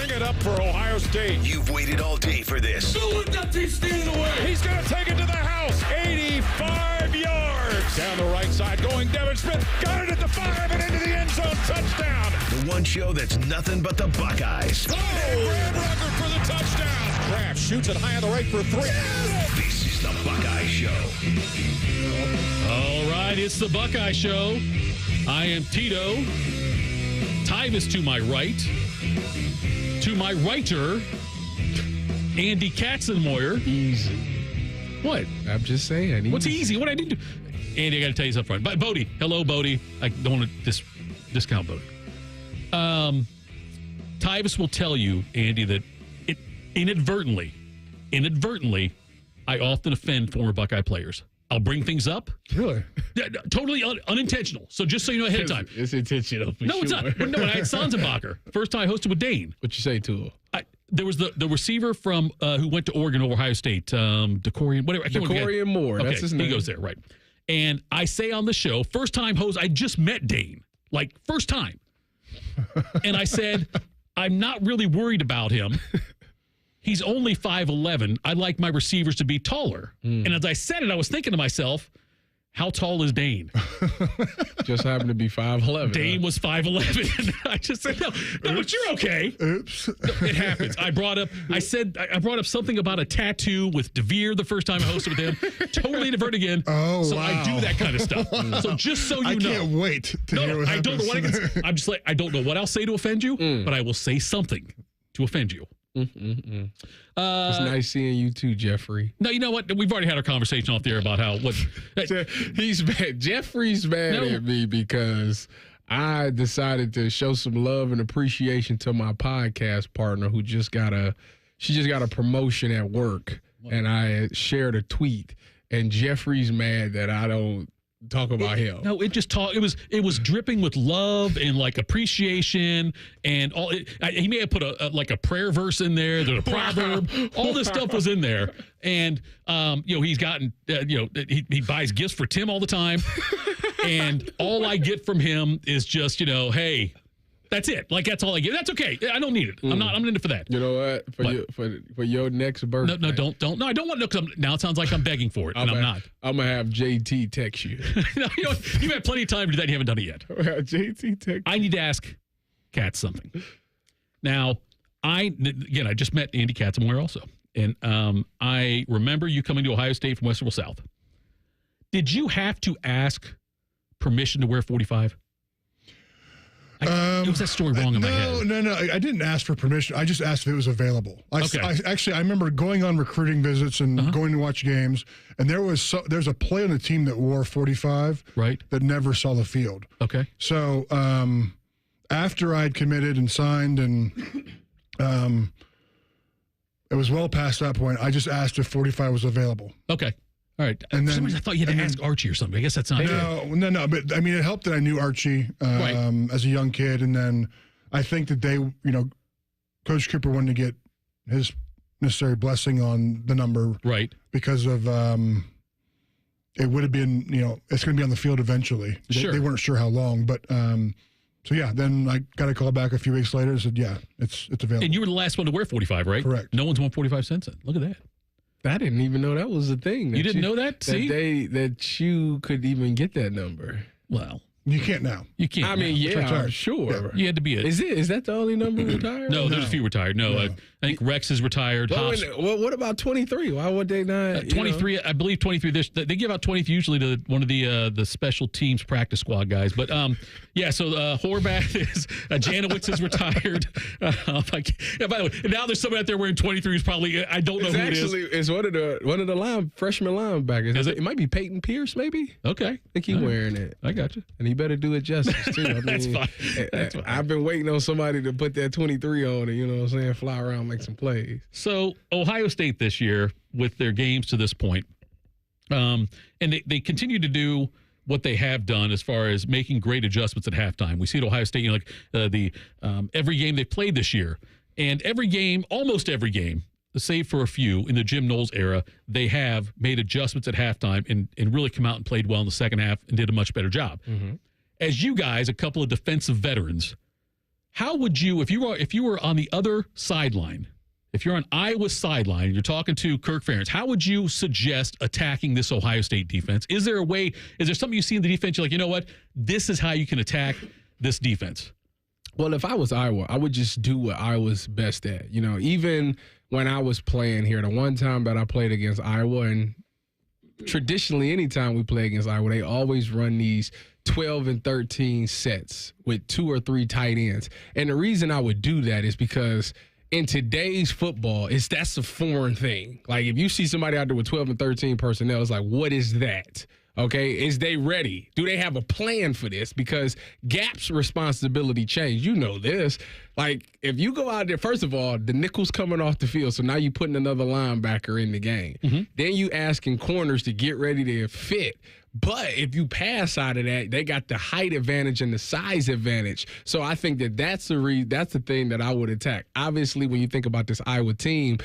bring it up for Ohio State. You've waited all day for this. Don't let that team stand in the way. He's going to take it to the house. 85 yards. Down the right side going Devin Smith. Got it at the 5 and into the end zone. Touchdown. The one show that's nothing but the Buckeyes. Oh, Brad Rucker for the touchdown. Kraft shoots it high on the right for 3. This is the Buckeye Show. All right, it's the Buckeye Show. I am Tito. Tyvis to my right. To my righter, Andy Katzenmoyer. Easy. What? I'm just saying. Easy. What's easy? What I need to do? Andy, I got to tell you something up front. Bodie. Hello, Bodie. I don't want to discount Bodie. Tyvis will tell you, Andy, that inadvertently, I often offend former Buckeye players. I'll bring things up. Really? Totally unintentional. So just so you know ahead of time. It's intentional. No, it's not. No, I had Sanzenbacher. First time I hosted with Dane. What you say to him? There was the receiver from who went to Oregon over Ohio State, DeCorian, whatever. DeCorian Moore. Okay, that's his name. He goes there, right. And I say on the show, first time host, I just met Dane. Like, first time. And I said, I'm not really worried about him. He's only 5'11". I like my receivers to be taller. And as I said it, I was thinking to myself, how tall is Dane? Just happened to be 5'11". Dane was 5'11". I just said, no, but you're okay. Oops. It happens. I brought up something about a tattoo with DeVere the first time I hosted with him. Totally divert again. Oh, so wow. I do that kind of stuff. So just so you know. I can't wait to hear what I don't know what I happens. can. I'm just like, I don't know what I'll say to offend you, but I will say something to offend you. It's nice seeing you too, Jeffrey. No, you know what? We've already had our conversation off the air about how He's mad. Jeffrey's mad at me because I decided to show some love and appreciation to my podcast partner who just got a promotion at work, and I shared a tweet, and Jeffrey's mad that I don't talk about him. No, it was dripping with love and like appreciation and all. He may have put a prayer verse in there. There's a proverb. All this stuff was in there, and he's gotten he buys gifts for Tim all the time, and all I get from him is just hey. That's it. Like, that's all I get. That's okay. I don't need it. I'm not in it for that. You know what? For your next birthday. No, don't. No, I don't want to. Because now it sounds like I'm begging for it, and I'm not. I'm gonna have JT text you. No, you've had plenty of time to do that. And you haven't done it yet. JT text. I need to ask Kat something. Now, I just met Andy Katzenmoyer also, and I remember you coming to Ohio State from Westerville South. Did you have to ask permission to wear 45? It was that story wrong in my head. No. I didn't ask for permission. I just asked if it was available. I remember going on recruiting visits and going to watch games, and there's a player on the team that wore 45 that never saw the field. Okay. So after I'd committed and signed, and it was well past that point, I just asked if 45 was available. Okay. All right. And for then, some reason I thought you had to ask Archie or something. I guess that's not true. No. But I mean, it helped that I knew Archie as a young kid, and then I think that they, Coach Cooper wanted to get his necessary blessing on the number, right? Because of it would have been, it's going to be on the field eventually. They weren't sure how long, but. So, yeah, then I got a call back a few weeks later and said, yeah, it's available. And you were the last one to wear 45, right? Correct. No one's worn 45 since then. Look at that. I didn't even know that was a thing. You didn't know that? See? That you could even get that number. Well. You can't now. You can't. I mean, yeah, sure. Yeah. You had to be Is that the only number retired? No, there's a few retired. No. I think Rex is retired. What about 23? Why would they not? 23, I believe 23. They give out 20 usually to one of the special teams practice squad guys. But, so Horvath is, Janowitz is retired. By the way, now there's someone out there wearing 23 who's probably, I don't know who it is. It's one of the freshman linebackers. It might be Peyton Pierce, maybe? Okay. I think he's wearing it. I got you. And he better do it justice, too. I mean, That's fine. I've been waiting on somebody to put that 23 on and, fly around, make some plays. So Ohio State this year, with their games to this point, and they continue to do what they have done as far as making great adjustments at halftime. We see at Ohio State, every game they've played this year, and almost every game, save for a few in the Jim Knowles era, they have made adjustments at halftime and really come out and played well in the second half and did a much better job. Mm-hmm. As you guys, a couple of defensive veterans, how would you, if you were on the other sideline, if you're on Iowa's sideline and you're talking to Kirk Ferentz, how would you suggest attacking this Ohio State defense? Is there a way, is there something you see in the defense you're like, you know what, this is how you can attack this defense? Well, if I was Iowa, I would just do what Iowa's best at. You know, even when I was playing here, the one time that I played against Iowa, and traditionally anytime we play against Iowa, they always run these 12 and 13 sets with 2 or 3 tight ends. And the reason I would do that is because in today's football, that's a foreign thing. Like, if you see somebody out there with 12 and 13 personnel, it's like, what is that? Okay, is they ready? Do they have a plan for this? Because Gap's responsibility changed. You know this. Like, if you go out there, first of all, the nickel's coming off the field, so now you're putting another linebacker in the game. Mm-hmm. Then you asking corners to get ready to fit. But if you pass out of that, they got the height advantage and the size advantage. So I think that's the thing that I would attack. Obviously, when you think about this Iowa team,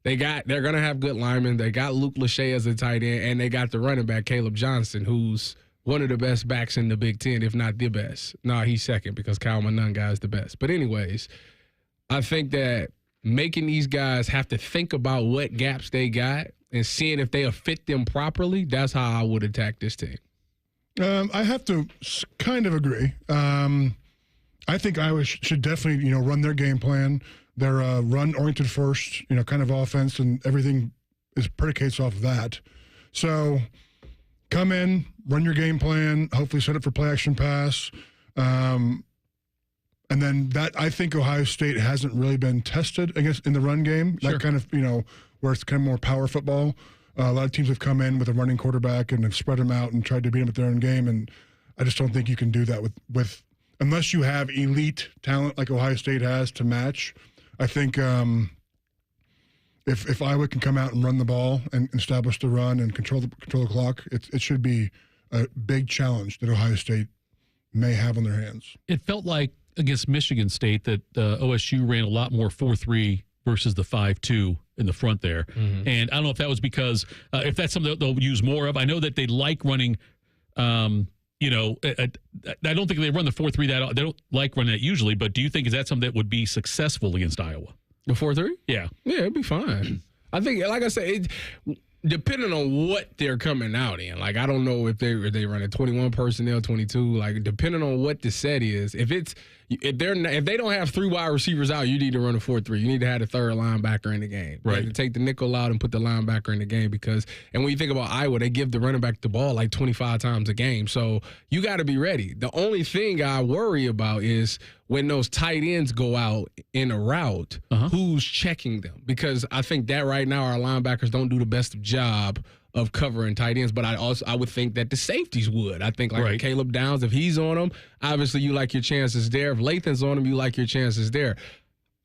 they're going to have good linemen. They got Luke Lachey as a tight end, and they got the running back, Caleb Johnson, who's one of the best backs in the Big Ten, if not the best. No, he's second because Kyle Monangai is the best. But anyways, I think that making these guys have to think about what gaps they got and seeing if they'll fit them properly, that's how I would attack this team. I have to kind of agree. I think Iowa should definitely, run their game plan. They're run-oriented first, kind of offense, and everything is predicates off of that. So come in, run your game plan, hopefully set it for play-action pass. And then I think Ohio State hasn't really been tested, I guess, in the run game. Sure. That kind of, where it's kind of more power football. A lot of teams have come in with a running quarterback and have spread them out and tried to beat them at their own game, and I just don't think you can do that with unless you have elite talent like Ohio State has to match. I think if Iowa can come out and run the ball and establish the run and control the clock, it should be a big challenge that Ohio State may have on their hands. It felt like against Michigan State that OSU ran a lot more 4-3 versus the 5-2 in the front there. Mm-hmm. And I don't know if that was because if that's something that they'll use more of. I know that they like running I don't think they run the 4-3 that they don't like running that usually, but do you think is that something that would be successful against Iowa? The 4-3? Yeah. Yeah, it'd be fine. I think, like I said, depending on what they're coming out in. Like, I don't know if they run a 21 personnel, 22. Like, depending on what the set is. If they don't have 3 wide receivers out, you need to run a 4-3. You need to have a third linebacker in the game. Right. You have to take the nickel out and put the linebacker in the game and when you think about Iowa, they give the running back the ball like 25 times a game. So you got to be ready. The only thing I worry about is when those tight ends go out in a route, who's checking them? Because I think that right now our linebackers don't do the best job of covering tight ends, but I would think that the safeties would. I think like Caleb Downs, if he's on them, obviously you like your chances there. If Lathan's on him, you like your chances there.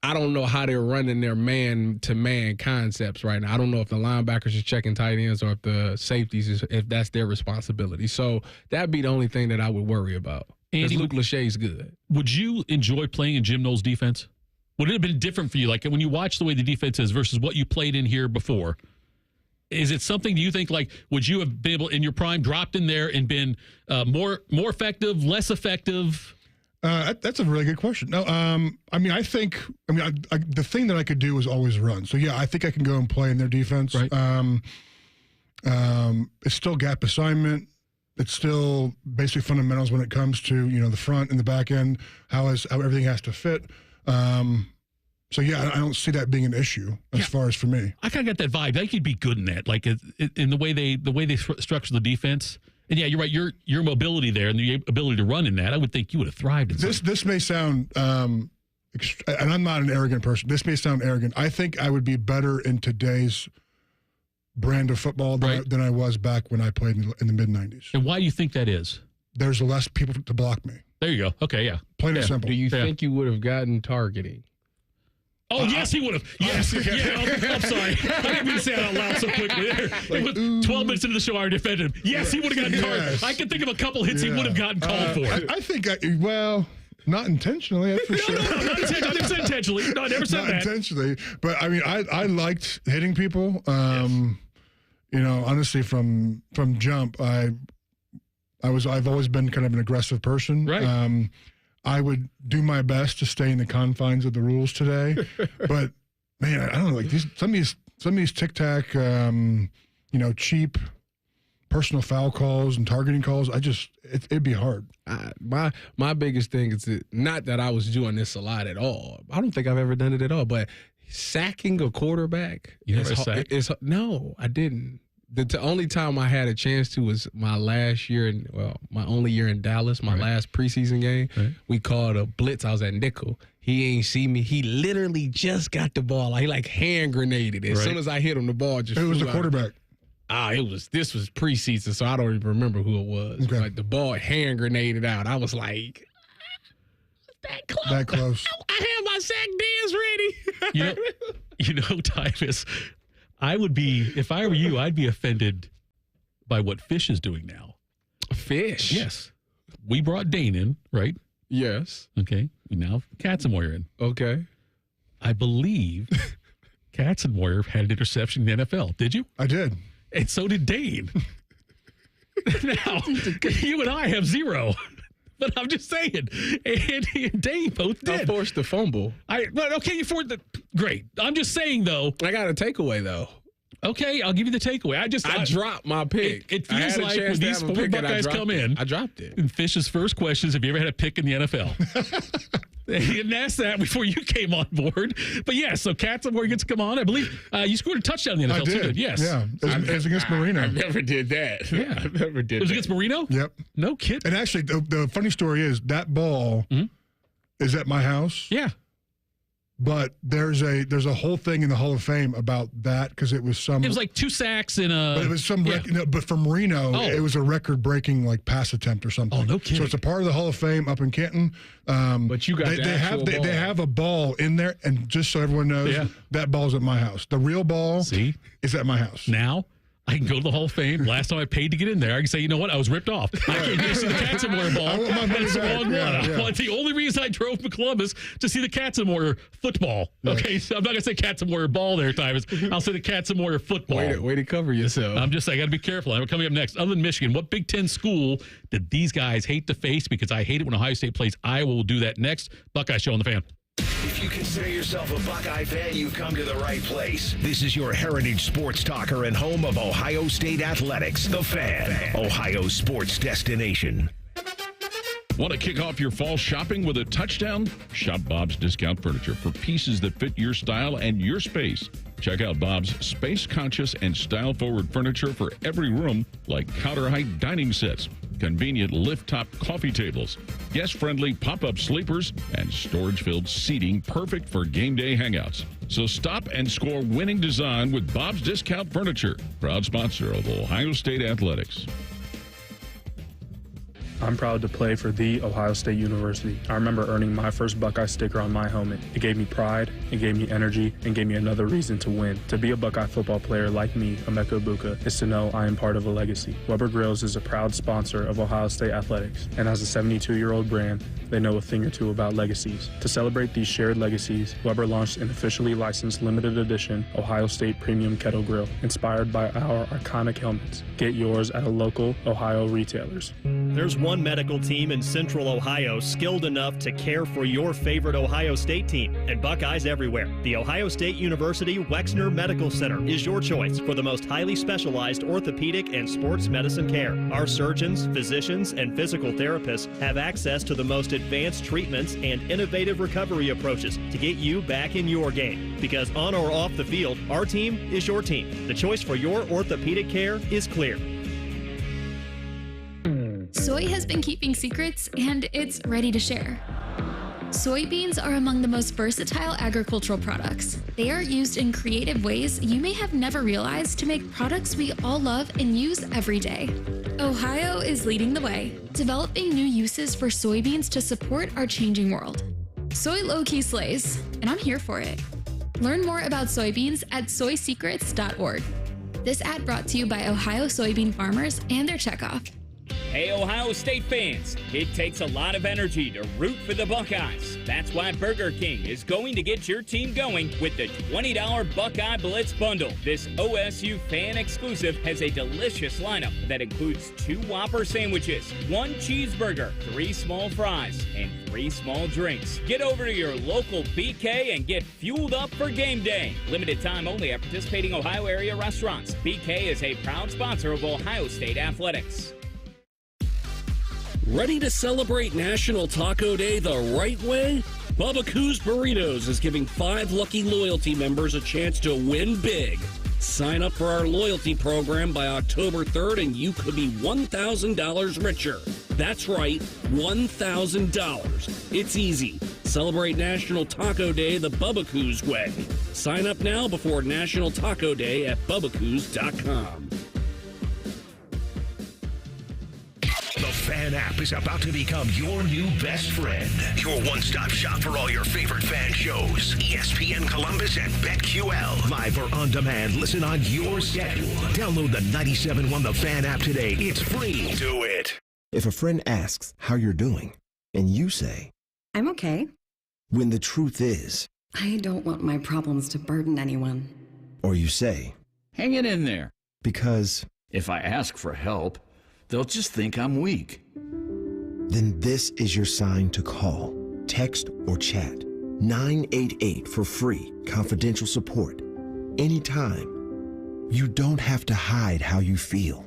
I don't know how they're running their man-to-man concepts right now. I don't know if the linebackers are checking tight ends or if the safeties if that's their responsibility. So that'd be the only thing that I would worry about. Because Luke Lachey's good. Would you enjoy playing in Jim Knowles' defense? Would it have been different for you? Like when you watch the way the defense is versus what you played in here before, is it something, do you think, like, would you have been able, in your prime, dropped in there and been more effective, less effective? That's a really good question. No, I think the thing that I could do is always run. So, yeah, I think I can go and play in their defense. Right. It's still gap assignment. It's still basic fundamentals when it comes to, the front and the back end, how everything has to fit. So, yeah, I don't see that being an issue as far as for me. I kind of got that vibe. I think you'd be good in that, like in the way they structure the defense. And, yeah, you're right. Your mobility there and the ability to run in that, I would think you would have thrived in this may sound, and I'm not an arrogant person. This may sound arrogant. I think I would be better in today's brand of football than I was back when I played in the mid-'90s. And why do you think that is? There's less people to block me. There you go. Okay, yeah. Plain and simple. Do you think you would have gotten targeting? Oh, yes, he would have. Yes. I'm sorry. I didn't mean to say it out loud so quickly. It was 12 minutes into the show, I defended him. Yes, he would have gotten targeted. I can think of a couple hits he would have gotten called for. I think, not intentionally, that's for sure. No, not intentionally. I never said intentionally. No, I never said not that. Intentionally. But, I liked hitting people. Honestly, from jump, I've always been kind of an aggressive person. Right. I would do my best to stay in the confines of the rules today. But man, I don't know, like some of these tic-tac, cheap personal foul calls and targeting calls, it'd be hard. My biggest thing is not that I was doing this a lot at all. I don't think I've ever done it at all, but sacking a quarterback. You never sacked? No, I didn't. The only time I had a chance to was my last year my only year in Dallas, my last preseason game. Right. We called a blitz. I was at nickel. He ain't see me. He literally just got the ball. He hand grenaded. As soon as I hit him, the ball just flew. It was the quarterback. This was preseason, so I don't even remember who it was. Okay. But the ball hand grenaded out. I was like, that close. That close. I had my sack dance ready. Tyvis, if I were you, I'd be offended by what Fish is doing now. Fish? Yes. We brought Dane in, right? Yes. Okay. Now Katzenmoyer in. Okay. I believe Katzenmoyer had an interception in the NFL. Did you? I did. And so did Dane. Now, you and I have 0. But I'm just saying, Andy and Dane both did. I forced the fumble. Great. I'm just saying, though. I got a takeaway, though. Okay, I'll give you the takeaway. I dropped my pick. It feels like when these 4 Buckeyes come in. I dropped it. And Fish's first question is, have you ever had a pick in the NFL? He didn't ask that before you came on board. But yeah, so Katzenmoyer gets to come on. I believe you scored a touchdown in the NFL. I did. Too. Yes. Yeah. It was against Marino. I never did that. Yeah. I never did that. It was against Marino? Yep. No kidding. And actually, the funny story is that ball is at my house. Yeah. But there's a whole thing in the Hall of Fame about that because it was like 2 sacks in a. But it was but for Marino, it was a record-breaking pass attempt or something. Oh, no kidding. So it's a part of the Hall of Fame up in Canton. But you got they have a ball in there, and just so everyone knows, that ball's at my house. The real ball is at my house. Now I can go to the Hall of Fame. Last time I paid to get in there, I can say, you know what? I was ripped off. I came to see the Katzenmoyer ball. That's the wrong one. The only reason I drove to Columbus to see the Katzenmoyer football. Yes. Okay, so I'm not going to say Katzenmoyer ball there, Tyvis. I'll say the Katzenmoyer football. Way to cover yourself. I got to be careful. I'm coming up next. Other than Michigan, what Big Ten school did these guys hate to face? Because I hate it when Ohio State plays Iowa. We'll do that next. Buckeye Show on the Fan. If you consider yourself a Buckeye fan, you've come to the right place. This is your heritage sports talker and home of Ohio State athletics, The Fan, Ohio sports destination. Want to kick off your fall shopping with a touchdown? Shop Bob's Discount Furniture for pieces that fit your style and your space. Check out Bob's space-conscious and style-forward furniture for every room, like counter-height dining sets, convenient lift-top coffee tables, guest-friendly pop-up sleepers, and storage-filled seating perfect for game day hangouts. So stop and score winning design with Bob's Discount Furniture, proud sponsor of Ohio State Athletics. I'm proud to play for The Ohio State University. I remember earning my first Buckeye sticker on my helmet. It gave me pride, it gave me energy, and gave me another reason to win. To be a Buckeye football player like me, Emeka Ibuka, is to know I am part of a legacy. Weber Grills is a proud sponsor of Ohio State Athletics, and as a 72-year-old brand, they know a thing or two about legacies. To celebrate these shared legacies, Weber launched an officially licensed limited edition Ohio State Premium Kettle Grill, inspired by our iconic helmets. Get yours at a local Ohio retailers. There's one medical team in Central Ohio skilled enough to care for your favorite Ohio State team, and Buckeyes everywhere. The Ohio State University Wexner Medical Center is your choice for the most highly specialized orthopedic and sports medicine care. Our surgeons, physicians, and physical therapists have access to the most advanced treatments and innovative recovery approaches to get you back in your game. Because on or off the field, our team is your team. The choice for your orthopedic care is clear. Soy has been keeping secrets, and it's ready to share. Soybeans are among the most versatile agricultural products. They are used in creative ways you may have never realized to make products we all love and use every day. Ohio is leading the way, developing new uses for soybeans to support our changing world. Soy low-key slays, and I'm here for it. Learn more about soybeans at soysecrets.org. This ad brought to you by Ohio soybean farmers and their checkoff. Hey, Ohio State fans, it takes a lot of energy to root for the Buckeyes. That's why Burger King is going to get your team going with the $20 Buckeye Blitz Bundle. This OSU fan exclusive has a delicious lineup that includes 2 Whopper sandwiches, 1 cheeseburger, 3 small fries, and 3 small drinks. Get over to your local BK and get fueled up for game day. Limited time only at participating Ohio area restaurants. BK is a proud sponsor of Ohio State Athletics. Ready to celebrate National Taco Day the right way? Buckeyes Burritos is giving 5 lucky loyalty members a chance to win big. Sign up for our loyalty program by October 3rd and you could be $1,000 richer. That's right, $1,000. It's easy. Celebrate National Taco Day the Buckeyes way. Sign up now before National Taco Day at Buckeyes.com. The Fan app is about to become your new best friend. Your one-stop shop for all your favorite fan shows. ESPN Columbus and BetQL. Live or on demand, listen on your schedule. Download the 97.1 The Fan app today. It's free. Do it. If a friend asks how you're doing, and you say, I'm okay. When the truth is, I don't want my problems to burden anyone. Or you say, hang it in there. Because if I ask for help, they'll just think I'm weak. Then this is your sign to call, text, or chat 988 for free, confidential support. Anytime. You don't have to hide how you feel.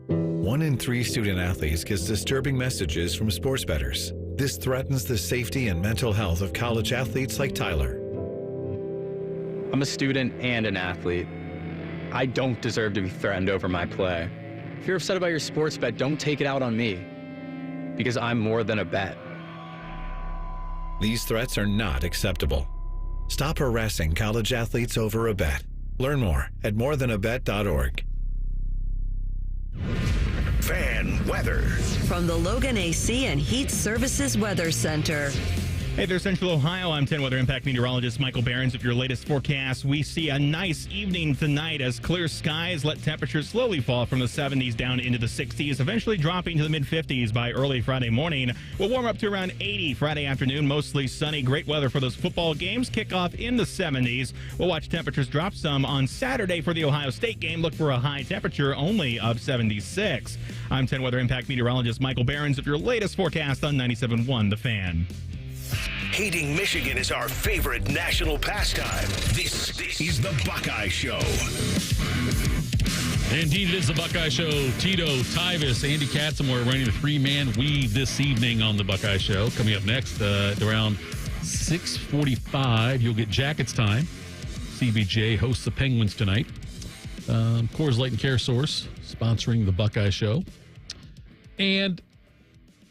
1 in 3 student athletes gets disturbing messages from sports bettors. This threatens the safety and mental health of college athletes like Tyler. I'm a student and an athlete. I don't deserve to be threatened over my play. If you're upset about your sports bet, don't take it out on me, because I'm more than a bet. These threats are not acceptable. Stop harassing college athletes over a bet. Learn more at morethanabet.org. Fan weather. From the Logan AC and Heat Services Weather Center. Hey there, Central Ohio. I'm 10 Weather Impact Meteorologist Michael Behrens. With your latest forecast, we see a nice evening tonight as clear skies let temperatures slowly fall from the 70s down into the 60s, eventually dropping to the mid-50s by early Friday morning. We'll warm up to around 80 Friday afternoon, mostly sunny. Great weather for those football games. Kickoff in the 70s. We'll watch temperatures drop some on Saturday for the Ohio State game. Look for a high temperature only of 76. I'm 10 Weather Impact Meteorologist Michael Behrens with your latest forecast on 97.1 The Fan. Hating Michigan is our favorite national pastime. This is the Buckeye Show. Indeed, it is the Buckeye Show. Tito, Tyvis, Andy Katzenmoyer running the 3-man weave this evening on the Buckeye Show. Coming up next, around 6:45, you'll get Jackets time. CBJ hosts the Penguins tonight. Coors Light and Care Source sponsoring the Buckeye Show. And,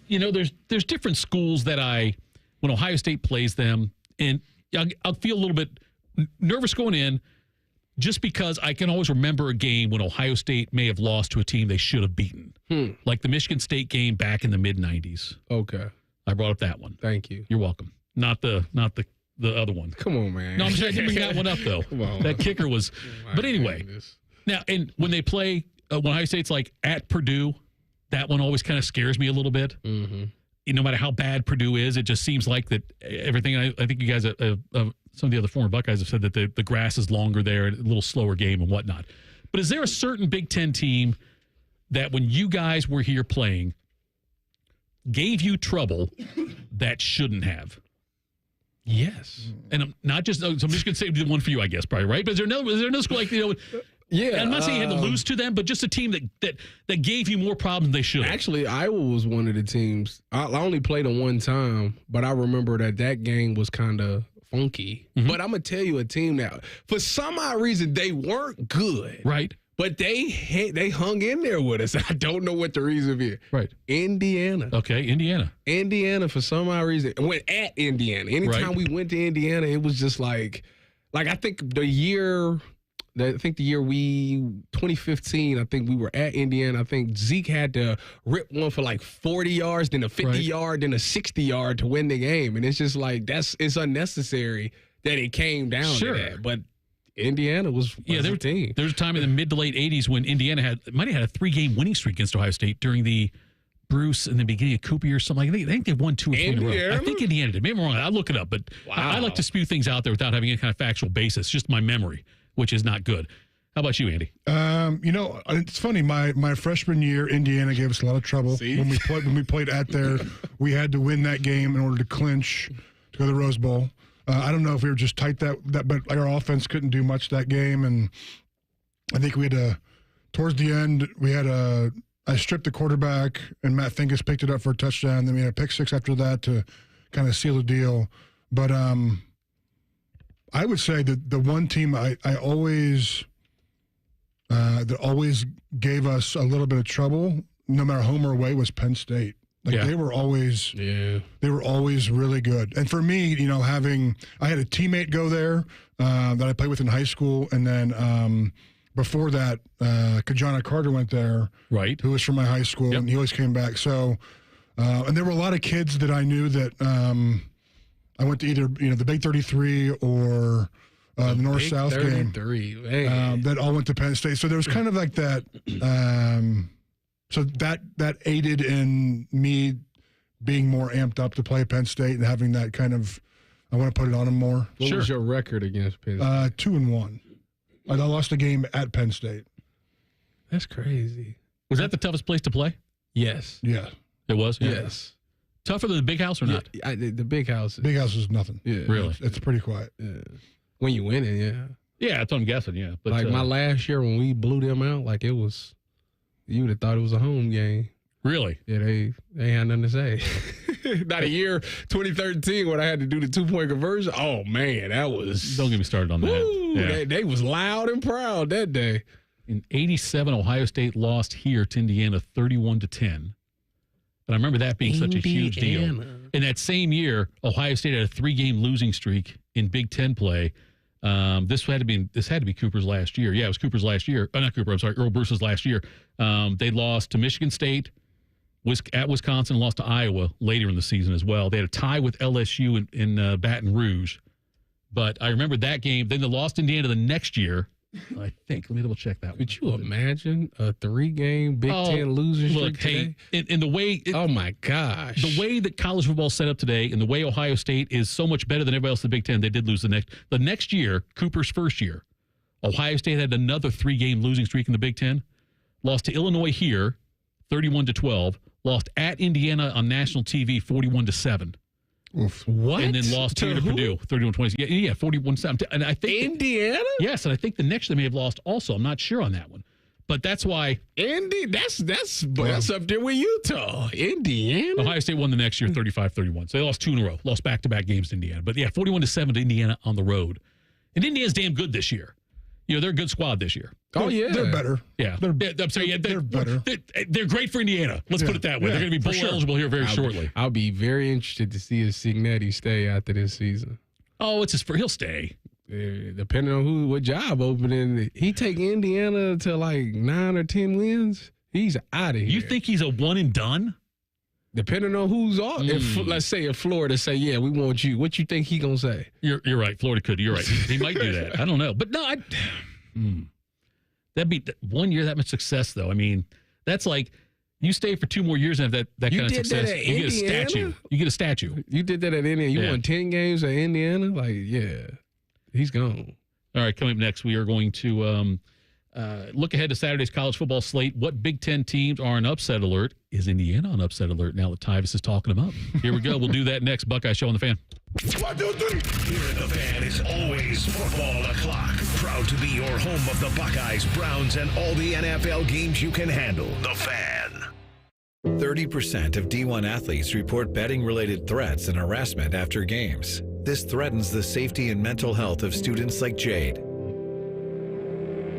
you know, there's different schools that when Ohio State plays them, and I'll feel a little bit nervous going in just because I can always remember a game when Ohio State may have lost to a team they should have beaten. Like the Michigan State game back in the mid-90s. Okay. I brought up that one. Thank you. You're welcome. Not the other one. Come on, man. No, I'm sure I didn't bring that one up, though. Come on. That kicker was... But anyway, now, and when they play, when Ohio State's like at Purdue, that one always kind of scares me a little bit. Mm-hmm. No matter how bad Purdue is, it just seems like that everything. I think you guys, some of the other former Buckeyes have said that the grass is longer there, a little slower game and whatnot. But is there a certain Big Ten team that when you guys were here playing gave you trouble that shouldn't have? Yes. And I'm not just, so I'm just going to say the one for you, I guess, probably, right? But is there no school like, yeah, I'm not saying you had to lose to them, but just a team that gave you more problems than they should have. Actually, Iowa was one of the teams. I only played them one time, but I remember that game was kind of funky. Mm-hmm. But I'm going to tell you a team that, for some odd reason, they weren't good. Right. But they hung in there with us. I don't know what the reason is. Right. Indiana. Okay, Indiana. Indiana, for some odd reason, went at Indiana. Anytime we went to Indiana, it was just like I think the year 2015, I think we were at Indiana. I think Zeke had to rip one for like 40 yards, then a 50-yard, then a 60-yard to win the game. And it's just like it's unnecessary that it came down to that. But Indiana was a team. There was a time in the mid to late 80s when Indiana might have had a 3-game winning streak against Ohio State during the Bruce in the beginning of Cooper or something. I think they've won 2 or 3 in a row. I think Indiana did. Maybe I'm wrong. I'll look it up, but I like to spew things out there without having any kind of factual basis. Just my memory, which is not good. How about you, Andy? It's funny. My freshman year, Indiana gave us a lot of trouble when we played at there. We had to win that game in order to clinch to go to the Rose Bowl. I don't know if we were just tight that, but our offense couldn't do much that game, and I think we had towards the end I stripped the quarterback, and Matt Finkus picked it up for a touchdown. Then we had a pick six after that to kind of seal the deal. But I would say that the one team I always that always gave us a little bit of trouble, no matter home or away, was Penn State. They were always really good. And for me, I had a teammate go there that I played with in high school, and then before that, Kajana Carter went there, right? Who was from my high school, and he always came back. So, and there were a lot of kids that I knew that I went to either the Big 33 or the North-South game. That all went to Penn State. So there was kind of like that. So that aided in me being more amped up to play Penn State and having that kind of, I want to put it on them more. What was your record against Penn State? 2-1. I lost a game at Penn State. That's crazy. Was that the toughest place to play? Yes. Yeah. It was? Yeah. Yes. Tougher than the Big House or not? The Big House. Big House is nothing. Yeah. Really? It's pretty quiet. Yeah. When you win it, yeah. Yeah, that's what I'm guessing, yeah. But my last year when we blew them out, you would have thought it was a home game. Really? Yeah, they had nothing to say. Not a year, 2013, when I had to do the 2-point conversion. Oh, man, that was... Don't get me started on that. Yeah. They was loud and proud that day. In 87, Ohio State lost here to Indiana 31-10. And I remember that being such a huge deal. In that same year, Ohio State had a 3-game losing streak in Big Ten play. This had to be Cooper's last year. Yeah, it was Cooper's last year. Not Cooper, I'm sorry, Earl Bruce's last year. They lost to Michigan State, at Wisconsin, lost to Iowa later in the season as well. They had a tie with LSU in Baton Rouge. But I remember that game. Then they lost Indiana the next year. I think. Let me double check that. Could you imagine a 3-game Big Ten losing streak today? In the way... oh, my gosh. The way that college football is set up today and the way Ohio State is so much better than everybody else in the Big Ten, they did lose the next year, Cooper's first year. Ohio State had another 3-game losing streak in the Big Ten. Lost to Illinois here, 31-12. Lost at Indiana on national TV, 41-7. Oof. What? And then lost here to Purdue, 31-20. Yeah, 41-7. And I think Indiana? Yes, and I think the next they may have lost also. I'm not sure on that one. But that's why Indy, that's up there with Utah. Indiana. Ohio State won the next year 35-31. So they lost 2 in a row. Lost back-to-back games to Indiana. But yeah, 41-7 to Indiana on the road. And Indiana's damn good this year. They're a good squad this year. Oh, yeah. They're better. Yeah. They're better. They're great for Indiana. Let's put it that way. They're going to be bowl eligible here very shortly. I'll be very interested to see if Cignetti stay after this season. Oh, he'll stay. Depending on what job opening. He take Indiana to 9 or 10 wins, he's out of here. You think he's a one and done? Depending on who's on. Let's say if Florida say, yeah, we want you, what you think he going to say? You're right. Florida could. You're right. He might do that. I don't know. But no, that'd be 1 year, that much success, though. I mean, that's like you stay for 2 more years and have that kind of success. You get a statue. You get a statue. You did that at Indiana. You won 10 games at Indiana? Yeah, he's gone. All right, coming up next, we are going to look ahead to Saturday's college football slate. What Big Ten teams are on upset alert? Is Indiana on upset alert now that Tyvis is talking them up? Here we go. We'll do that next. Buckeye Show on the Fan. 1, 2, 3. Here in the Fan is always football o'clock. Proud to be your home of the Buckeyes, Browns, and all the NFL games you can handle. The Fan. 30% of D1 athletes report betting-related threats and harassment after games. This threatens the safety and mental health of students like Jade.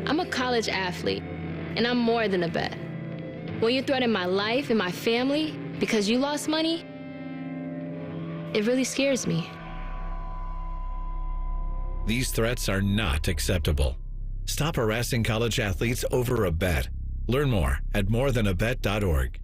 I'm a college athlete, and I'm more than a bet. When you threaten my life and my family because you lost money, it really scares me. These threats are not acceptable. Stop harassing college athletes over a bet. Learn more at morethanabet.org.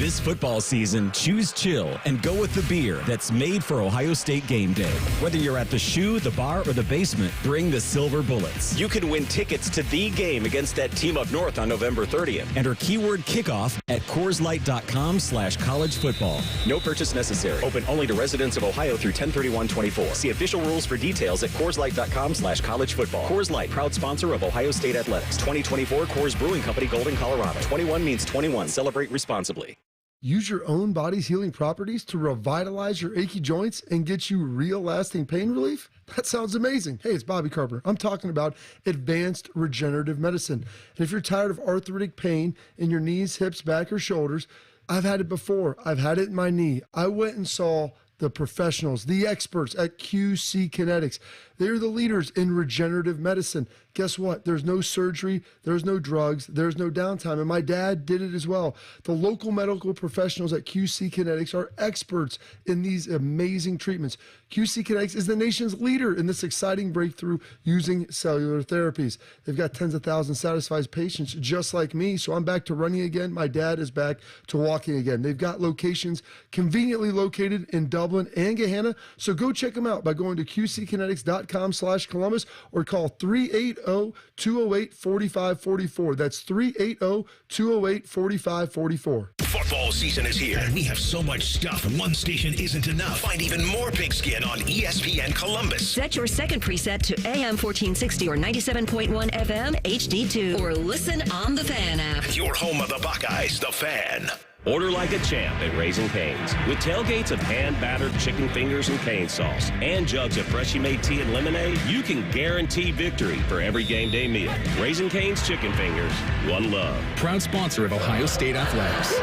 This football season, choose chill and go with the beer that's made for Ohio State game day. Whether you're at the shoe, the bar, or the basement, bring the Silver Bullets. You can win tickets to the game against that team up north on November 30th. Enter keyword kickoff at CoorsLight.com/college football. No purchase necessary. Open only to residents of Ohio through 10/31/24. See official rules for details at CoorsLight.com/college football. Coors Light, proud sponsor of Ohio State Athletics. 2024 Coors Brewing Company, Golden, Colorado. 21 means 21. Celebrate responsibly. Use your own body's healing properties to revitalize your achy joints and get you real lasting pain relief? That sounds amazing. Hey, it's Bobby Carpenter. I'm talking about advanced regenerative medicine. And if you're tired of arthritic pain in your knees, hips, back, or shoulders, I've had it before. I've had it in my knee. I went and saw the professionals, the experts at QC Kinetics. They're the leaders in regenerative medicine. Guess what? There's no surgery, there's no drugs, there's no downtime. And my dad did it as well. The local medical professionals at QC Kinetics are experts in these amazing treatments. QC Kinetics is the nation's leader in this exciting breakthrough using cellular therapies. They've got tens of thousands of satisfied patients just like me. So I'm back to running again. My dad is back to walking again. They've got locations conveniently located in Dublin and Gahanna. So go check them out by going to qckinetics.com/Columbus or call 380-208-4544. That's 380-208-4544. Football season is here, and we have so much stuff. One station isn't enough. Find even more pigskin on ESPN Columbus. Set your second preset to AM 1460 or 97.1 FM HD2, or listen on the Fan app. Your home of the Buckeyes, the Fan. Order like a champ at Raising Cane's. With tailgates of hand-battered chicken fingers and cane sauce and jugs of freshly made tea and lemonade, you can guarantee victory for every game day meal. Raising Cane's Chicken Fingers, one love. Proud sponsor of Ohio State Athletics.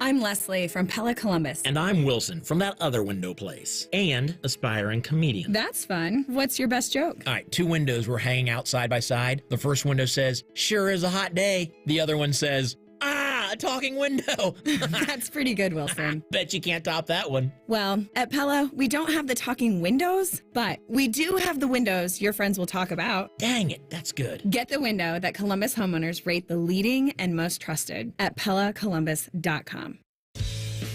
I'm Leslie from Pella Columbus. And I'm Wilson from that other window place. And aspiring comedian. That's fun. What's your best joke? All right, two windows were hanging out side by side. The first window says, "Sure is a hot day." The other one says, "A talking window." That's pretty good, Wilson. Bet you can't top that one. Well, at Pella, we don't have the talking windows, but we do have the windows your friends will talk about. Dang it, that's good. Get the window that Columbus homeowners rate the leading and most trusted at PellaColumbus.com.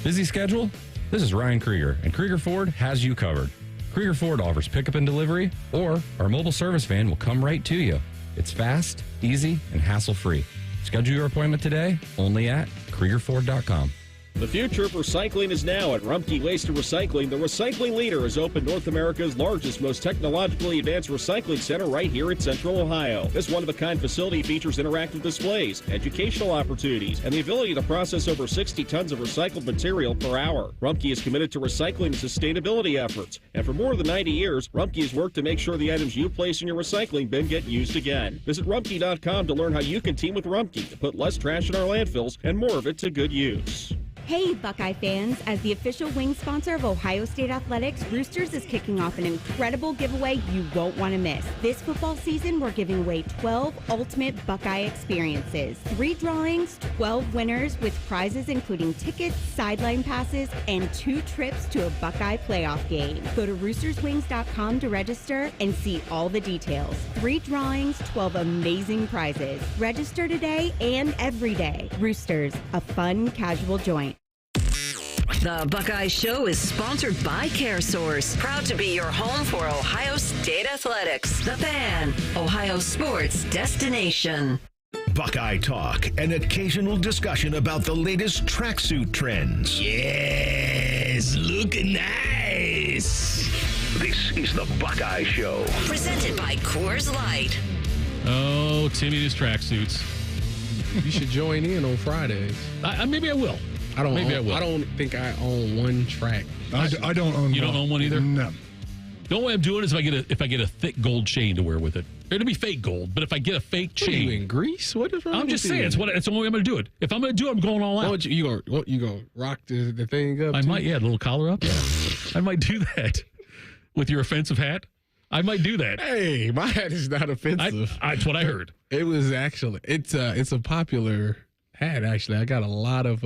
Busy schedule? This is Ryan Krieger, and Krieger Ford has you covered. Krieger Ford offers pickup and delivery, or our mobile service van will come right to you. It's fast, easy, and hassle-free. Schedule your appointment today only at KriegerFord.com. The future of recycling is now at Rumpke Waste and Recycling. The recycling leader has opened North America's largest, most technologically advanced recycling center right here in Central Ohio. This one-of-a-kind facility features interactive displays, educational opportunities, and the ability to process over 60 tons of recycled material per hour. Rumpke is committed to recycling and sustainability efforts, and for more than 90 years, Rumpke has worked to make sure the items you place in your recycling bin get used again. Visit Rumpke.com to learn how you can team with Rumpke to put less trash in our landfills and more of it to good use. Hey, Buckeye fans. As the official wing sponsor of Ohio State Athletics, Roosters is kicking off an incredible giveaway you won't want to miss. This football season, we're giving away 12 ultimate Buckeye experiences. 3 drawings, 12 winners with prizes including tickets, sideline passes, and 2 trips to a Buckeye playoff game. Go to roosterswings.com to register and see all the details. 3 drawings, 12 amazing prizes. Register today and every day. Roosters, a fun, casual joint. The Buckeye Show is sponsored by CareSource, proud to be your home for Ohio State Athletics. The Fan, Ohio sports destination. Buckeye talk, an occasional discussion about the latest tracksuit trends. Yes, looking nice. This is the Buckeye Show. Presented by Coors Light. Oh, Timmy and his tracksuits. You should join in on Fridays. Maybe I will. I don't think I own one track. I don't own one. You don't own one either? No. The only way I'm doing is if I get a thick gold chain to wear with it. It'll be fake gold, but if I get a fake chain. What are you in Greece? What is wrong I'm with just you? saying, it's the only way I'm going to do it. If I'm going to do it, I'm going all out. You gonna rock the thing up? I might, a little collar up. Yeah. I might do that with your offensive hat. I might do that. Hey, my hat is not offensive. That's what I heard. It was actually, it's a popular hat, actually. I got a lot of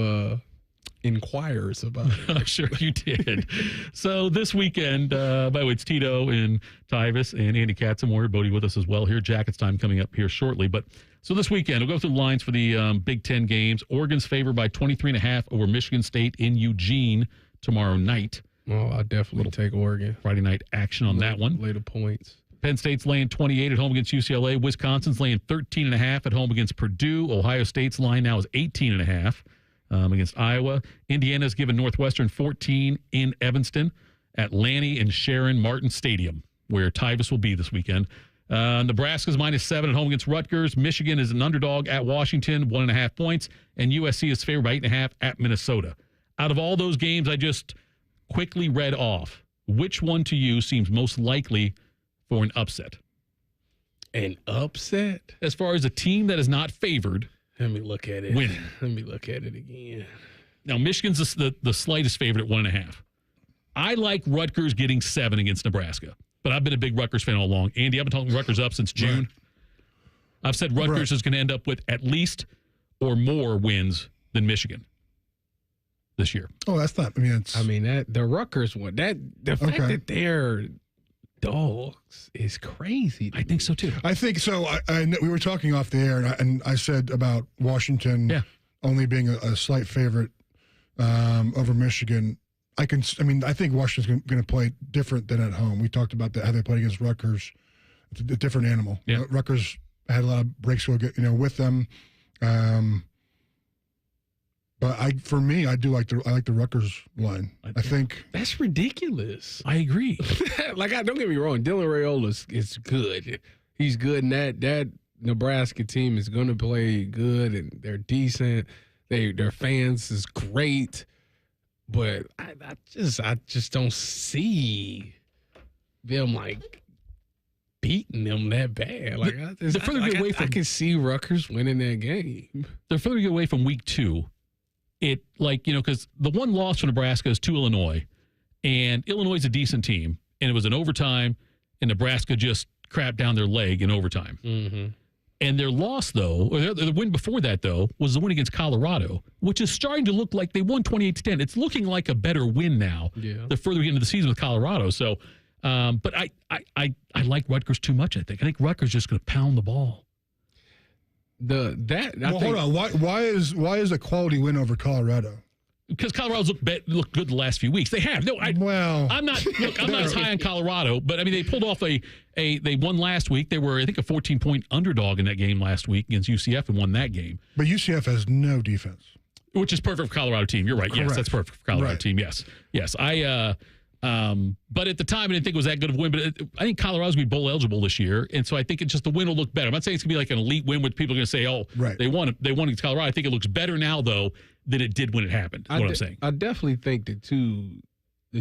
inquires about it. I'm sure you did. So this weekend, by the way, it's Tito and Tyvis and Andy Katzenmoyer, Bodie with us as well here. Jackets time coming up here shortly. But so this weekend, we'll go through the lines for the Big Ten games. Oregon's favored by 23.5 over Michigan State in Eugene tomorrow night. Oh, I'll definitely take Oregon. Friday night action on that one. Later points. Penn State's laying 28 at home against UCLA. Wisconsin's laying 13.5 at home against Purdue. Ohio State's line now is 18.5 against Iowa. Indiana's given Northwestern 14 in Evanston at Lanny and Sharon Martin Stadium, where Tyvis will be this weekend. Nebraska's -7 at home against Rutgers. Michigan is an underdog at Washington, 1.5 points. And USC is favored by 8.5 at Minnesota. Out of all those games I just quickly read off, which one to you seems most likely for an upset? An upset? As far as a team that is not favored. Let me look at it. Winning. Let me look at it again. Now, Michigan's the slightest favorite at 1.5. I like Rutgers getting 7 against Nebraska, but I've been a big Rutgers fan all along. Andy, I've been talking Rutgers up since June. Right. I've said Rutgers is going to end up with at least or more wins than Michigan this year. Oh, that's not. That the Rutgers one. The fact that they're dogs is crazy. I think so too. I think so. We were talking off the air, and I said about Washington only being a slight favorite over Michigan. I think Washington's going to play different than at home. We talked about that, how they played against Rutgers. It's a different animal. Yeah. Rutgers had a lot of breaks with them. But I do like the Rutgers line. I think that's ridiculous. I agree. Don't get me wrong. Dylan Raiola is good. He's good, and that Nebraska team is going to play good, and they're decent. Their fans is great, but I just don't see them beating them that bad. I can see Rutgers winning that game. The further you get away from week 2. Because the one loss for Nebraska is to Illinois, and Illinois is a decent team, and it was an overtime, and Nebraska just crapped down their leg in overtime. Mm-hmm. And their loss, though, or the win before that, though, was the win against Colorado, which is starting to look like they won 28-10. It's looking like a better win now. Yeah. The further we get into the season with Colorado. So, but I like Rutgers too much. I think Rutgers is just going to pound the ball. Hold on. Why is a quality win over Colorado? Because Colorado's looked good the last few weeks. They have. I'm not as high on Colorado, but they pulled off they won last week. They were, I think, a 14-point underdog in that game last week against UCF and won that game. But UCF has no defense. Which is perfect for Colorado team. You're right. Correct. Yes, that's perfect for Colorado team. Yes. But at the time, I didn't think it was that good of a win. But I think Colorado's going to be bowl eligible this year, and so I think the win will look better. I'm not saying it's going to be like an elite win where people are going to say, "Oh, they won against Colorado." I think it looks better now, though, than it did when it happened. I'm saying. I definitely think the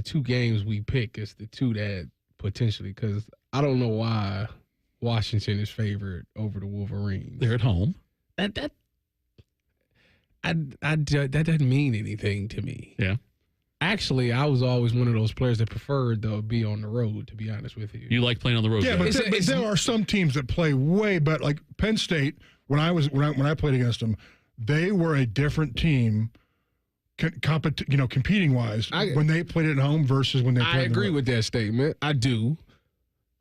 two games we pick is the two that potentially, because I don't know why Washington is favored over the Wolverines. They're at home. That doesn't mean anything to me. Yeah. Actually, I was always one of those players that preferred to be on the road, to be honest with you. You like playing on the road? Yeah, but there are some teams that play way better. Like Penn State, when I played against them, they were a different team, competing wise, when they played at home versus when they played. I agree with that statement. I do,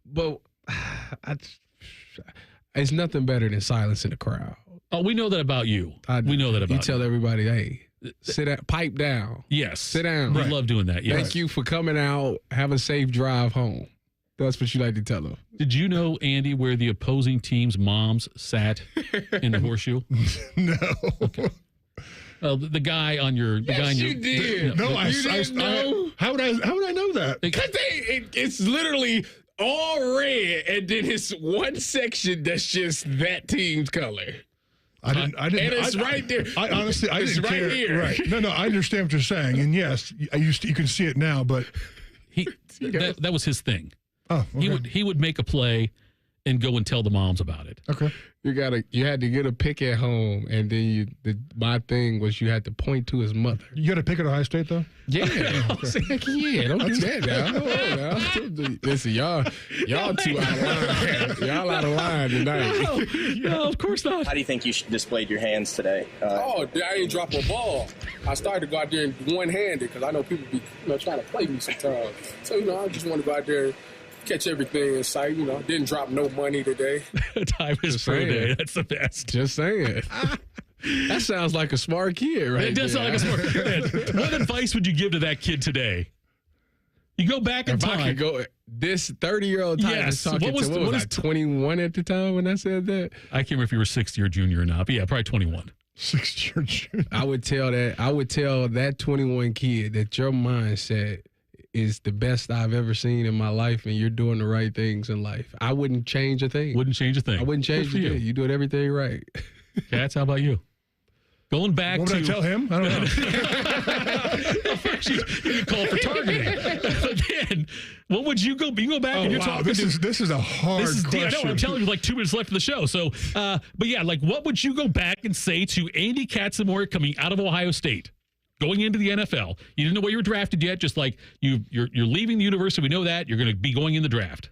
but it's nothing better than silence in the crowd. Oh, we know that about you. We know that about you. You tell everybody, hey, sit down, pipe down. Yes. Sit down. We love doing that. Yes. Thank you for coming out. Have a safe drive home. That's what you like to tell them. Did you know, Andy, where the opposing team's moms sat in the horseshoe? No. Okay. The guy on your... You did. You didn't know? How would I know that? Because it's literally all red, and then it's one section that's just that team's color. I didn't. And it's right there. I honestly, I didn't care. Right here. Right. No, I understand what you're saying, and yes, you can see it now. But that was his thing. Oh, okay. He would make a play, and go and tell the moms about it. Okay. You had to get a pick at home, and then my thing was you had to point to his mother. You got a pick at Ohio State though? Yeah. Heck yeah, don't do that now. Listen, y'all too out of line. Y'all out of line tonight. No, of course not. How do you think you displayed your hands today? I didn't drop a ball. I started to go out there and one-handed because I know people be trying to play me sometimes. So, I just want to go out there and catch everything in sight. Didn't drop no money today. Tyvis Pro Day. That's the best. Just saying. That sounds like a smart kid, right? It does sound like a smart kid. What advice would you give to that kid today? You go back in time. I could go, this 30-year-old Tyvis was talking what was I, 21 at the time when I said that? I can't remember if you were 60 or junior or not, but yeah, probably 21. 60 or junior. I would tell that 21 kid that your mindset is the best I've ever seen in my life, and you're doing the right things in life. I wouldn't change a thing. Wouldn't change a thing. I wouldn't change a thing. You doing everything right. Cats, how about you? Going back what to... would I tell him? I don't know. First, you get called for targeting. But then, what would you go... You go back and you're talking... This is a hard question. I know, I'm telling you, like 2 minutes left of the show. So, but yeah, like what would you go back and say to Andy Katzenmoyer coming out of Ohio State? Going into the NFL, you didn't know where you were drafted yet. Just like you're leaving the university, we know that you're going to be going in the draft.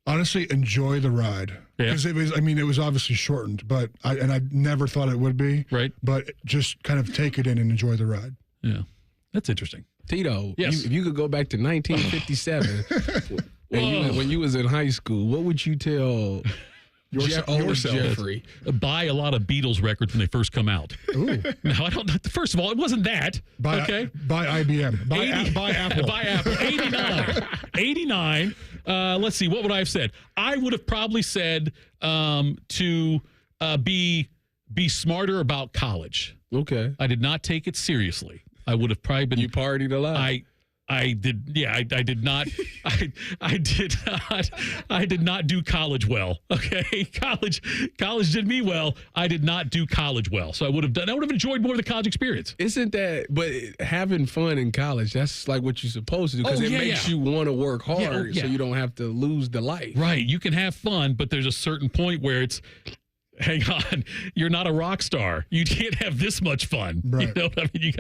Honestly, enjoy the ride because it was obviously shortened, but I never thought it would be. Right, but just kind of take it in and enjoy the ride. Yeah, that's interesting. Tito, yes, if you could go back to 1957 when you was in high school, what would you tell? Yourself. Jeffrey. Buy a lot of Beatles records when they first come out. Ooh. No, I don't. First of all, it wasn't that. Buy IBM. Buy Apple. Buy Apple. 89. Let's see. What would I have said? I would have probably said to be smarter about college. Okay. I did not take it seriously. I would have probably been. You partied a lot. I did. Yeah, I did not. I did not do college well. Okay, college did me well. I did not do college well. So I would have enjoyed more of the college experience. Isn't that? But having fun in college, that's like what you're supposed to do because it makes you want to work hard, so you don't have to lose the life. Right. You can have fun, but there's a certain point where it's. Hang on, you're not a rock star. You can't have this much fun. Right. You know what I mean? You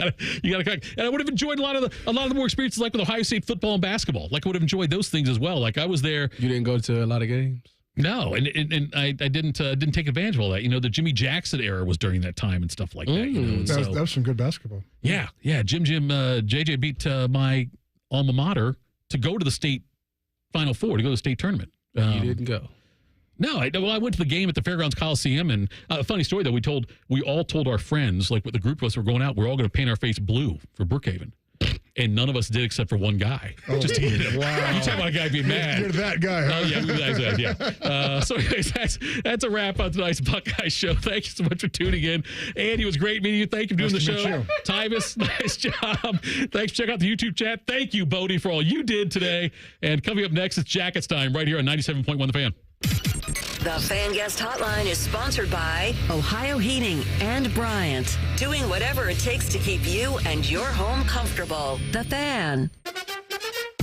gotta. And I would have enjoyed a lot of the more experiences, like with Ohio State football and basketball. Like I would have enjoyed those things as well. Like I was there. You didn't go to a lot of games. No, and I didn't take advantage of all that. The Jimmy Jackson era was during that time and stuff like that. That was some good basketball. Yeah. JJ beat my alma mater to go to the state Final Four, to go to the state tournament. You didn't go. No, I went to the game at the Fairgrounds Coliseum, and a funny story, though, we all told our friends, like with the group of us were going out, we're all going to paint our face blue for Brookhaven. And none of us did except for one guy. Just hated him. Wow. You talk about a guy being mad. You're that guy, huh? Oh, yeah, we were that guy, yeah. So anyways, that's a wrap on tonight's Buckeye show. Thank you so much for tuning in. Andy, it was great meeting you. Thank you for doing the show. Tyvis, nice job. Thanks for checking out the YouTube chat. Thank you, Bodie, for all you did today. And coming up next, it's Jackets time right here on 97.1 The Fan. The Fan Guest Hotline is sponsored by Ohio Heating and Bryant. Doing whatever it takes to keep you and your home comfortable. The Fan.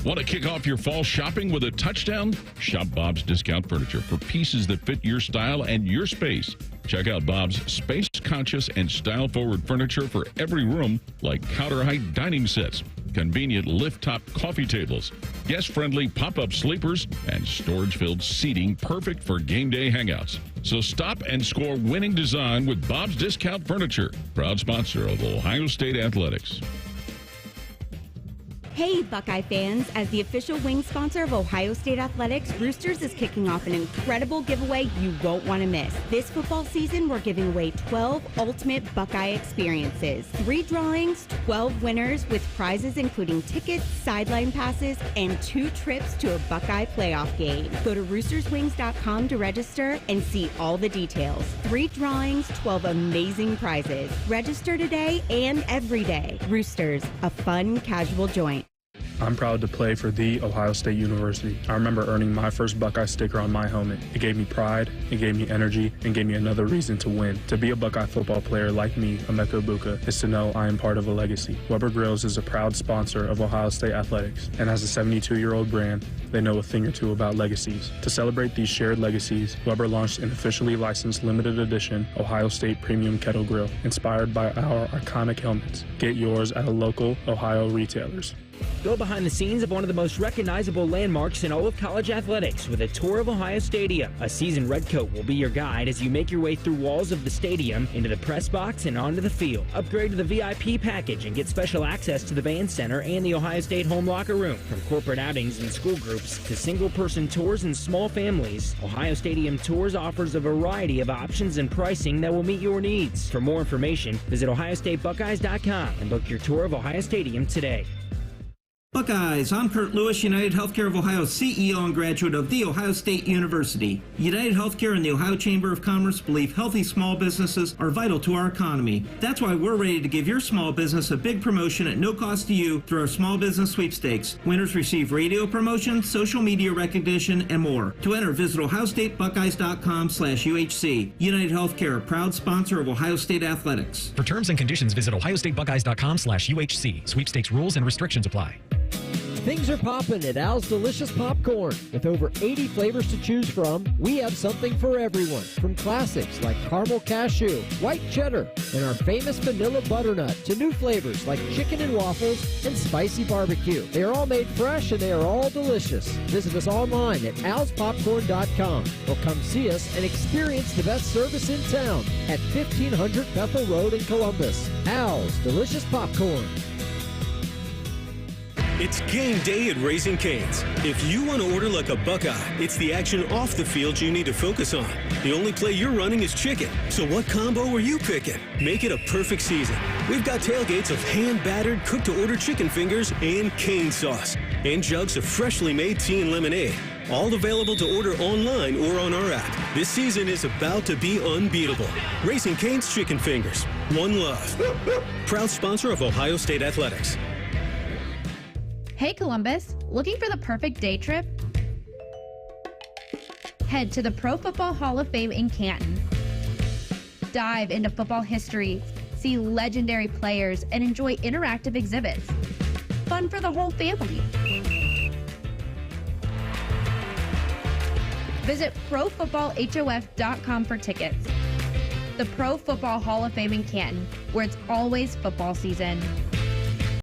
Want to kick off your fall shopping with a touchdown? Shop Bob's Discount Furniture for pieces that fit your style and your space. Check out Bob's space-conscious and style-forward furniture for every room, like counter-height dining sets, convenient lift-top coffee tables, guest-friendly pop-up sleepers, and storage-filled seating perfect for game day hangouts. So stop and score winning design with Bob's Discount Furniture, proud sponsor of Ohio State Athletics. Hey, Buckeye fans. As the official wing sponsor of Ohio State Athletics, Roosters is kicking off an incredible giveaway you won't want to miss. This football season, we're giving away 12 ultimate Buckeye experiences. 3 drawings, 12 winners with prizes including tickets, sideline passes, and 2 trips to a Buckeye playoff game. Go to roosterswings.com to register and see all the details. 3 drawings, 12 amazing prizes. Register today and every day. Roosters, a fun, casual joint. I'm proud to play for The Ohio State University. I remember earning my first Buckeye sticker on my helmet. It gave me pride, it gave me energy, and gave me another reason to win. To be a Buckeye football player like me, Emeka Egbuka, is to know I am part of a legacy. Weber Grills is a proud sponsor of Ohio State athletics, and as a 72-year-old brand, they know a thing or two about legacies. To celebrate these shared legacies, Weber launched an officially licensed limited edition Ohio State Premium Kettle Grill, inspired by our iconic helmets. Get yours at a local Ohio retailers. Go behind the scenes of one of the most recognizable landmarks in all of college athletics with a tour of Ohio Stadium. A seasoned redcoat will be your guide as you make your way through walls of the stadium, into the press box, and onto the field. Upgrade to the VIP package and get special access to the band center and the Ohio State home locker room. From corporate outings and school groups to single-person tours and small families, Ohio Stadium Tours offers a variety of options and pricing that will meet your needs. For more information, visit OhioStateBuckeyes.com and book your tour of Ohio Stadium today. Buckeyes, I'm Kurt Lewis, United Healthcare of Ohio CEO and graduate of The Ohio State University. United Healthcare and the Ohio Chamber of Commerce believe healthy small businesses are vital to our economy. That's why we're ready to give your small business a big promotion at no cost to you through our small business sweepstakes. Winners receive radio promotion, social media recognition, and more. To enter, visit ohiostatebuckeyes.com/UHC. United Healthcare, proud sponsor of Ohio State Athletics. For terms and conditions, visit ohiostatebuckeyes.com/UHC. Sweepstakes rules and restrictions apply. Things are popping at Al's Delicious Popcorn. With over 80 flavors to choose from, we have something for everyone. From classics like caramel cashew, white cheddar, and our famous vanilla butternut, to new flavors like chicken and waffles and spicy barbecue. They are all made fresh and they are all delicious. Visit us online at alspopcorn.com or come see us and experience the best service in town at 1500 Bethel Road in Columbus. Al's Delicious Popcorn. It's game day at Raising Cane's. If you want to order like a Buckeye, it's the action off the field you need to focus on. The only play you're running is chicken. So what combo are you picking? Make it a perfect season. We've got tailgates of hand-battered, cooked-to-order chicken fingers and cane sauce. And jugs of freshly made tea and lemonade. All available to order online or on our app. This season is about to be unbeatable. Raising Cane's Chicken Fingers. One love. Proud sponsor of Ohio State Athletics. Hey Columbus, looking for the perfect day trip? Head to the Pro Football Hall of Fame in Canton. Dive into football history, see legendary players, and enjoy interactive exhibits. Fun for the whole family. Visit ProFootballHOF.com for tickets. The Pro Football Hall of Fame in Canton, where it's always football season.